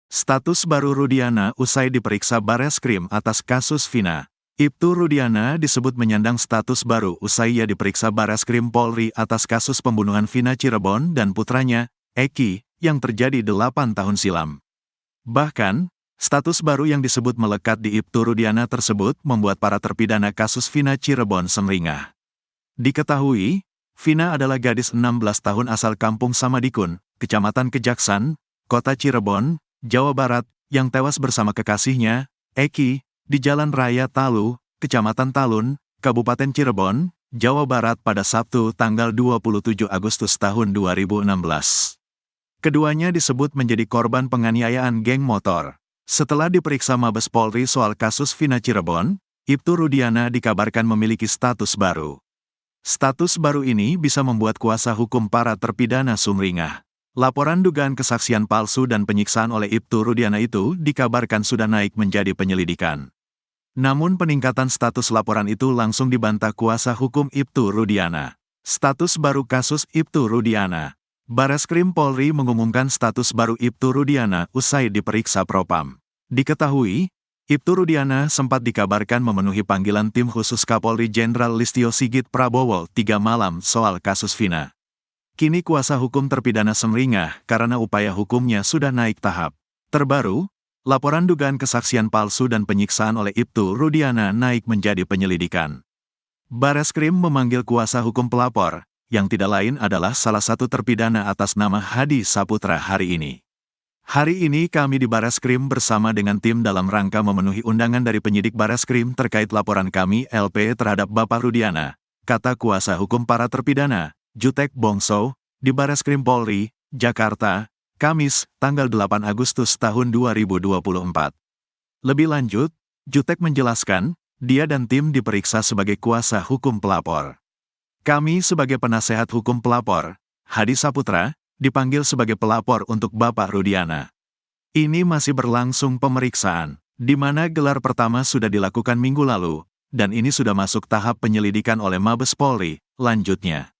Status baru Rudiana usai diperiksa Bareskrim atas kasus Vina. Ibtu Rudiana disebut menyandang status baru usai ia diperiksa Bareskrim Polri atas kasus pembunuhan Vina Cirebon dan putranya, Eki, yang terjadi 8 tahun silam. Bahkan, status baru yang disebut melekat di Ibtu Rudiana tersebut membuat para terpidana kasus Vina Cirebon sumringah. Diketahui, Vina adalah gadis 16 tahun asal Kampung Samadikun, Kecamatan Kejaksan, Kota Cirebon, Jawa Barat, yang tewas bersama kekasihnya, Eki, di Jalan Raya Talu, Kecamatan Talun, Kabupaten Cirebon, Jawa Barat pada Sabtu tanggal 27 Agustus tahun 2016. Keduanya disebut menjadi korban penganiayaan geng motor. Setelah diperiksa Mabes Polri soal kasus Vina Cirebon, Ibtu Rudiana dikabarkan memiliki status baru. Status baru ini bisa membuat kuasa hukum para terpidana sumringah. Laporan dugaan kesaksian palsu dan penyiksaan oleh Ibtu Rudiana itu dikabarkan sudah naik menjadi penyelidikan. Namun peningkatan status laporan itu langsung dibantah kuasa hukum Ibtu Rudiana. Status baru kasus Ibtu Rudiana. Bareskrim Polri mengumumkan status baru Ibtu Rudiana usai diperiksa Propam. Diketahui, Ibtu Rudiana sempat dikabarkan memenuhi panggilan tim khusus Kapolri Jenderal Listio Sigit Prabowo 3 malam soal kasus Vina. Kini kuasa hukum terpidana sumringah karena upaya hukumnya sudah naik tahap. Terbaru, laporan dugaan kesaksian palsu dan penyiksaan oleh Ibtu Rudiana naik menjadi penyelidikan. Bareskrim memanggil kuasa hukum pelapor, yang tidak lain adalah salah satu terpidana atas nama Hadi Saputra hari ini. Hari ini kami di Bareskrim bersama dengan tim dalam rangka memenuhi undangan dari penyidik Bareskrim terkait laporan kami LP terhadap Bapak Rudiana, kata kuasa hukum para terpidana, Jutek Bongso, di Bareskrim Polri, Jakarta, Kamis, tanggal 8 Agustus tahun 2024. Lebih lanjut, Jutek menjelaskan, dia dan tim diperiksa sebagai kuasa hukum pelapor. Kami sebagai penasehat hukum pelapor, Hadi Saputra, dipanggil sebagai pelapor untuk Bapak Rudiana. Ini masih berlangsung pemeriksaan, di mana gelar pertama sudah dilakukan minggu lalu, dan ini sudah masuk tahap penyelidikan oleh Mabes Polri, lanjutnya.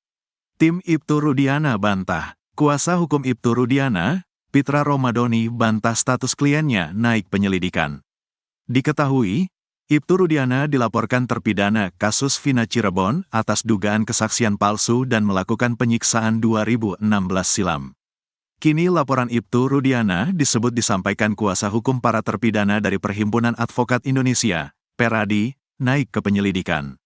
Tim Ibtu Rudiana bantah. Kuasa hukum Ibtu Rudiana, Pitra Romadoni bantah status kliennya naik penyelidikan. Diketahui, Ibtu Rudiana dilaporkan terpidana kasus Vina Cirebon atas dugaan kesaksian palsu dan melakukan penyiksaan 2016 silam. Kini laporan Ibtu Rudiana disebut disampaikan kuasa hukum para terpidana dari Perhimpunan Advokat Indonesia, Peradi, naik ke penyelidikan.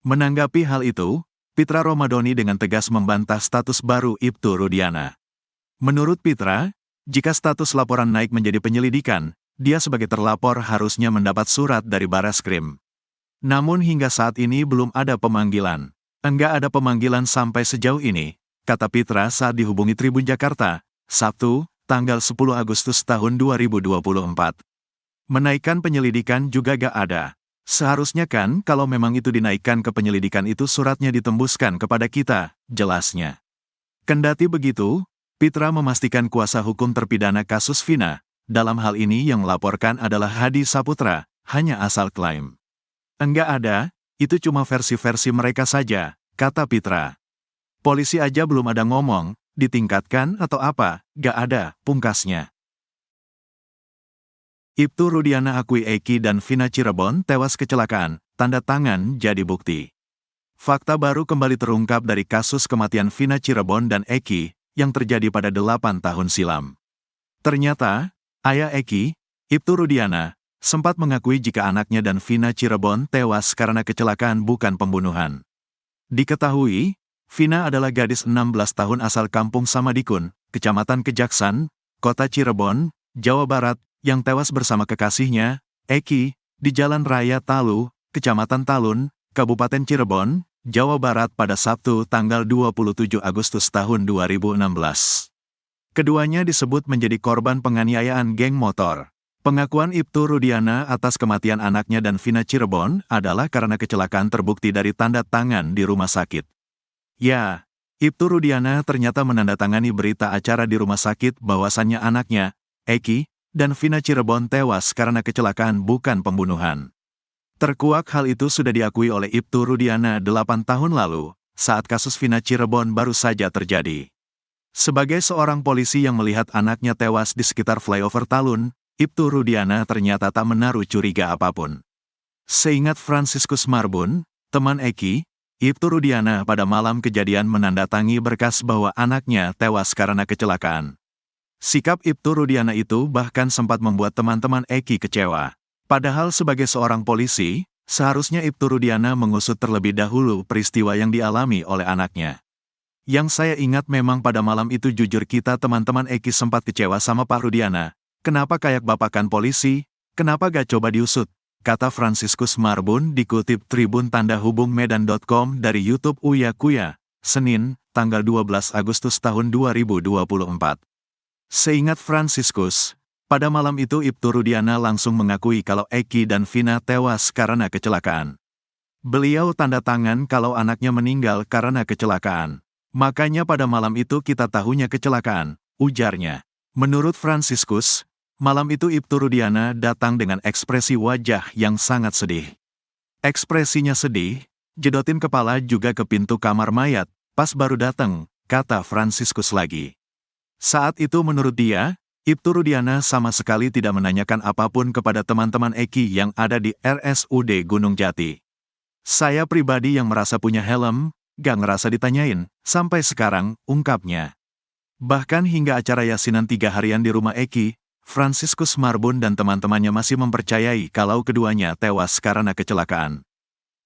Menanggapi hal itu, Pitra Romadoni dengan tegas membantah status baru Ibtu Rudiana. Menurut Pitra, jika status laporan naik menjadi penyelidikan, dia sebagai terlapor harusnya mendapat surat dari Bareskrim. Namun hingga saat ini belum ada pemanggilan. Enggak ada pemanggilan sampai sejauh ini, kata Pitra saat dihubungi Tribun Jakarta, Sabtu, tanggal 10 Agustus tahun 2024. Menaikkan penyelidikan juga gak ada. Seharusnya kan kalau memang itu dinaikkan ke penyelidikan itu suratnya ditembuskan kepada kita, jelasnya. Kendati begitu, Pitra memastikan kuasa hukum terpidana kasus Vina, dalam hal ini yang melaporkan adalah Hadi Saputra, hanya asal klaim. Enggak ada, itu cuma versi-versi mereka saja, kata Pitra. Polisi aja belum ada ngomong, ditingkatkan atau apa, gak ada, pungkasnya. Ibtu Rudiana akui Eki dan Vina Cirebon tewas kecelakaan, tanda tangan jadi bukti. Fakta baru kembali terungkap dari kasus kematian Vina Cirebon dan Eki, yang terjadi pada 8 tahun silam. Ternyata, ayah Eki, Ibtu Rudiana, sempat mengakui jika anaknya dan Vina Cirebon tewas karena kecelakaan bukan pembunuhan. Diketahui, Vina adalah gadis 16 tahun asal Kampung Samadikun, Kecamatan Kejaksan, Kota Cirebon, Jawa Barat, yang tewas bersama kekasihnya, Eki, di Jalan Raya Talu, Kecamatan Talun, Kabupaten Cirebon, Jawa Barat pada Sabtu tanggal 27 Agustus tahun 2016. Keduanya disebut menjadi korban penganiayaan geng motor. Pengakuan Ibtu Rudiana atas kematian anaknya dan Vina Cirebon adalah karena kecelakaan terbukti dari tanda tangan di rumah sakit. Ya, Ibtu Rudiana ternyata menandatangani berita acara di rumah sakit bahwasannya anaknya, Eki, dan Vina Cirebon tewas karena kecelakaan bukan pembunuhan. Terkuak hal itu sudah diakui oleh Ibtu Rudiana 8 tahun lalu, saat kasus Vina Cirebon baru saja terjadi. Sebagai seorang polisi yang melihat anaknya tewas di sekitar flyover Talun, Ibtu Rudiana ternyata tak menaruh curiga apapun. Seingat Franciscus Marbun, teman Eki, Ibtu Rudiana pada malam kejadian menandatangi berkas bahwa anaknya tewas karena kecelakaan. Sikap Ibtu Rudiana itu bahkan sempat membuat teman-teman Eki kecewa. Padahal sebagai seorang polisi, seharusnya Ibtu Rudiana mengusut terlebih dahulu peristiwa yang dialami oleh anaknya. Yang saya ingat memang pada malam itu jujur kita teman-teman Eki sempat kecewa sama Pak Rudiana. Kenapa kayak bapakan polisi? Kenapa gak coba diusut? Kata Franciscus Marbun dikutip Tribun Tanda Hubung Medan.com dari YouTube Uya Kuya, Senin, tanggal 12 Agustus tahun 2024. Seingat Franciscus, pada malam itu Ibtu Rudiana langsung mengakui kalau Eki dan Vina tewas karena kecelakaan. Beliau tanda tangan kalau anaknya meninggal karena kecelakaan. Makanya pada malam itu kita tahunya kecelakaan, ujarnya. Menurut Franciscus, malam itu Ibtu Rudiana datang dengan ekspresi wajah yang sangat sedih. Ekspresinya sedih, jedotin kepala juga ke pintu kamar mayat, pas baru datang, kata Franciscus lagi. Saat itu menurut dia, Ibtu Rudiana sama sekali tidak menanyakan apapun kepada teman-teman Eki yang ada di RSUD Gunung Jati. Saya pribadi yang merasa punya helm, gak ngerasa ditanyain, sampai sekarang, ungkapnya. Bahkan hingga acara yasinan 3 harian di rumah Eki, Franciscus Marbun dan teman-temannya masih mempercayai kalau keduanya tewas karena kecelakaan.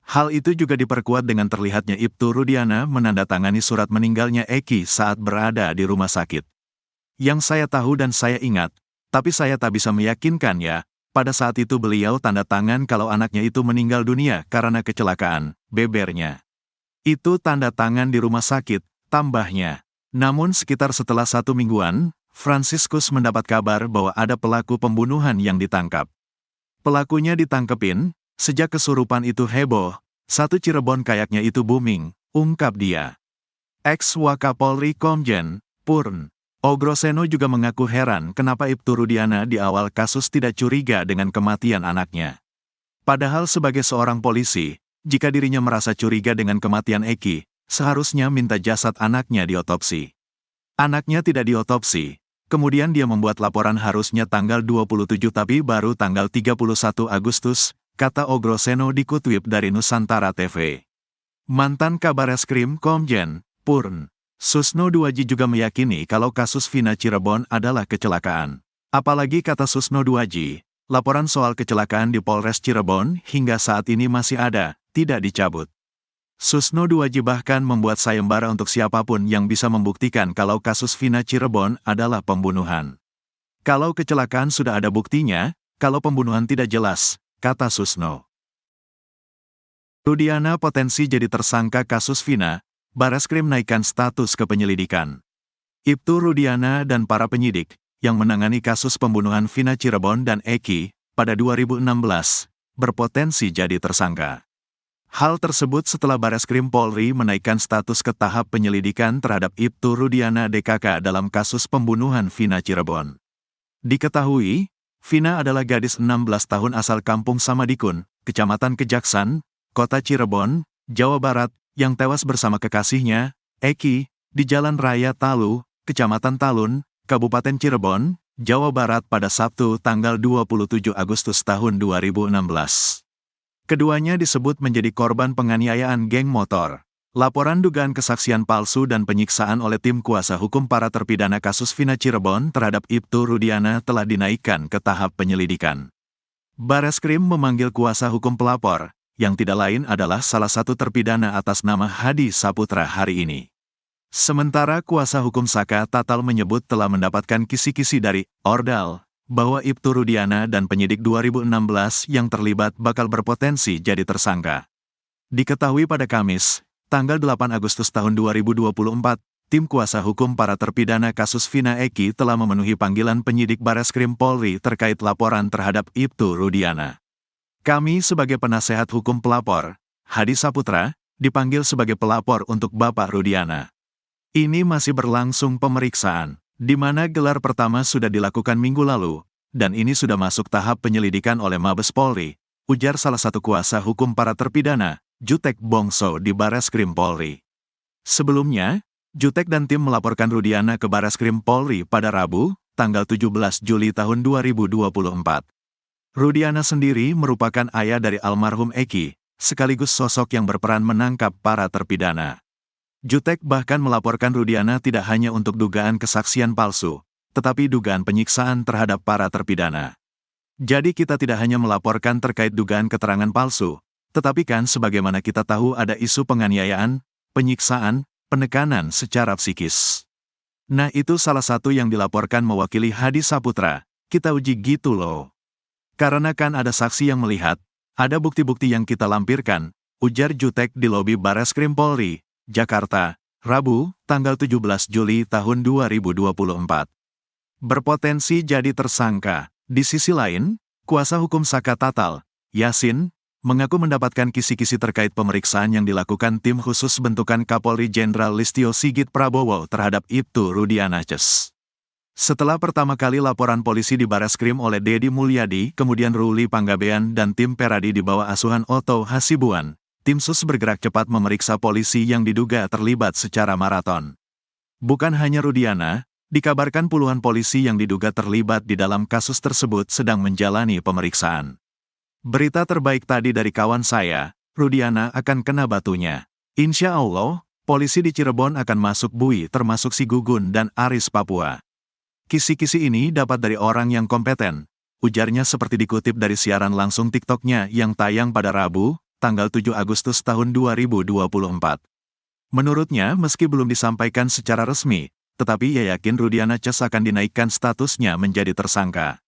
Hal itu juga diperkuat dengan terlihatnya Ibtu Rudiana menandatangani surat meninggalnya Eki saat berada di rumah sakit. Yang saya tahu dan saya ingat, tapi saya tak bisa meyakinkan ya, pada saat itu beliau tanda tangan kalau anaknya itu meninggal dunia karena kecelakaan, bebernya. Itu tanda tangan di rumah sakit, tambahnya. Namun sekitar setelah 1 mingguan, Franciscus mendapat kabar bahwa ada pelaku pembunuhan yang ditangkap. Pelakunya ditangkepin, sejak kesurupan itu heboh, satu Cirebon kayaknya itu booming, ungkap dia. Ex-Wakapolri Komjen Purn Ogroseno juga mengaku heran kenapa Ibtu Rudiana di awal kasus tidak curiga dengan kematian anaknya. Padahal sebagai seorang polisi, jika dirinya merasa curiga dengan kematian Eki, seharusnya minta jasad anaknya diotopsi. Anaknya tidak diotopsi, kemudian dia membuat laporan harusnya tanggal 27 tapi baru tanggal 31 Agustus, kata Ogroseno dikutip dari Nusantara TV. Mantan Kabareskrim Komjen Purn Susno Duaji juga meyakini kalau kasus Vina Cirebon adalah kecelakaan. Apalagi kata Susno Duaji, laporan soal kecelakaan di Polres Cirebon hingga saat ini masih ada, tidak dicabut. Susno Duaji bahkan membuat sayembara untuk siapapun yang bisa membuktikan kalau kasus Vina Cirebon adalah pembunuhan. Kalau kecelakaan sudah ada buktinya, kalau pembunuhan tidak jelas, kata Susno. Rudiana potensi jadi tersangka kasus Vina, Bareskrim naikkan status ke penyelidikan. Ibtu Rudiana dan para penyidik, yang menangani kasus pembunuhan Vina Cirebon dan Eki, pada 2016, berpotensi jadi tersangka. Hal tersebut setelah Bareskrim Polri menaikkan status ke tahap penyelidikan terhadap Ibtu Rudiana DKK dalam kasus pembunuhan Vina Cirebon. Diketahui, Vina adalah gadis 16 tahun asal Kampung Samadikun, Kecamatan Kejaksan, Kota Cirebon, Jawa Barat, yang tewas bersama kekasihnya, Eki, di Jalan Raya Talu, Kecamatan Talun, Kabupaten Cirebon, Jawa Barat pada Sabtu tanggal 27 Agustus tahun 2016. Keduanya disebut menjadi korban penganiayaan geng motor. Laporan dugaan kesaksian palsu dan penyiksaan oleh tim kuasa hukum para terpidana kasus Vina Cirebon terhadap Ibtu Rudiana telah dinaikkan ke tahap penyelidikan. Bareskrim memanggil kuasa hukum pelapor, yang tidak lain adalah salah satu terpidana atas nama Hadi Saputra hari ini. Sementara kuasa hukum Saka Tatal menyebut telah mendapatkan kisi-kisi dari Ordal, bahwa Ibtu Rudiana dan penyidik 2016 yang terlibat bakal berpotensi jadi tersangka. Diketahui pada Kamis, tanggal 8 Agustus tahun 2024, tim kuasa hukum para terpidana kasus Vina Eki telah memenuhi panggilan penyidik Bareskrim Polri terkait laporan terhadap Ibtu Rudiana. Kami sebagai penasehat hukum pelapor, Hadi Saputra, dipanggil sebagai pelapor untuk Bapak Rudiana. Ini masih berlangsung pemeriksaan, di mana gelar pertama sudah dilakukan minggu lalu, dan ini sudah masuk tahap penyelidikan oleh Mabes Polri, ujar salah satu kuasa hukum para terpidana, Jutek Bongso di Bareskrim Polri. Sebelumnya, Jutek dan tim melaporkan Rudiana ke Bareskrim Polri pada Rabu, tanggal 17 Juli tahun 2024. Rudiana sendiri merupakan ayah dari almarhum Eki, sekaligus sosok yang berperan menangkap para terpidana. Jutek bahkan melaporkan Rudiana tidak hanya untuk dugaan kesaksian palsu, tetapi dugaan penyiksaan terhadap para terpidana. Jadi kita tidak hanya melaporkan terkait dugaan keterangan palsu, tetapi kan sebagaimana kita tahu ada isu penganiayaan, penyiksaan, penekanan secara psikis. Nah itu salah satu yang dilaporkan mewakili Hadi Saputra, kita uji gitu loh. Karena kan ada saksi yang melihat, ada bukti-bukti yang kita lampirkan, ujar Jutek di lobi Bareskrim Polri, Jakarta, Rabu, tanggal 17 Juli tahun 2024. Berpotensi jadi tersangka. Di sisi lain, kuasa hukum Saka Tatal, Yasin, mengaku mendapatkan kisi-kisi terkait pemeriksaan yang dilakukan tim khusus bentukan Kapolri Jenderal Listio Sigit Prabowo terhadap Ibtu Rudiana Ces. Setelah pertama kali laporan polisi di Bareskrim oleh Dedi Mulyadi, kemudian Ruli Panggabean dan tim Peradi di bawah asuhan Otto Hasibuan, tim sus bergerak cepat memeriksa polisi yang diduga terlibat secara maraton. Bukan hanya Rudiana, dikabarkan puluhan polisi yang diduga terlibat di dalam kasus tersebut sedang menjalani pemeriksaan. Berita terbaik tadi dari kawan saya, Rudiana akan kena batunya. Insya Allah, polisi di Cirebon akan masuk bui termasuk si Gugun dan Aris Papua. Kisi-kisi ini dapat dari orang yang kompeten, ujarnya seperti dikutip dari siaran langsung TikToknya yang tayang pada Rabu, tanggal 7 Agustus tahun 2024. Menurutnya, meski belum disampaikan secara resmi, tetapi ia yakin Rudiana Ces akan dinaikkan statusnya menjadi tersangka.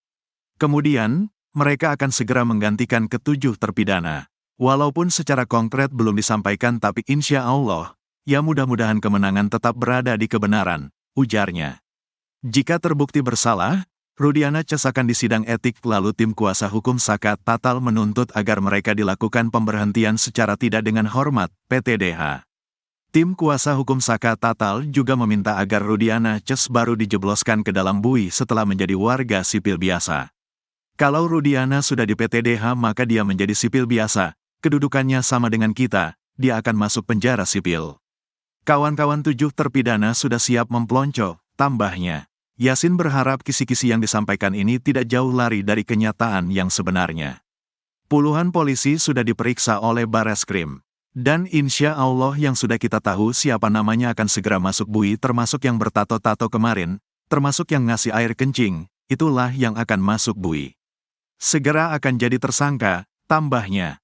Kemudian, mereka akan segera menggantikan ketujuh terpidana. Walaupun secara konkret belum disampaikan tapi insya Allah, ya mudah-mudahan kemenangan tetap berada di kebenaran, ujarnya. Jika terbukti bersalah, Rudiana Ces akan disidang etik lalu tim kuasa hukum Saka Tatal menuntut agar mereka dilakukan pemberhentian secara tidak dengan hormat, PTDH. Tim kuasa hukum Saka Tatal juga meminta agar Rudiana Ces baru dijebloskan ke dalam bui setelah menjadi warga sipil biasa. Kalau Rudiana sudah di PTDH maka dia menjadi sipil biasa, kedudukannya sama dengan kita, dia akan masuk penjara sipil. Kawan-kawan tujuh terpidana sudah siap memplonco, tambahnya. Yasin berharap kisi-kisi yang disampaikan ini tidak jauh lari dari kenyataan yang sebenarnya. Puluhan polisi sudah diperiksa oleh Bareskrim. Dan insya Allah yang sudah kita tahu siapa namanya akan segera masuk bui termasuk yang bertato-tato kemarin, termasuk yang ngasih air kencing, itulah yang akan masuk bui. Segera akan jadi tersangka, tambahnya.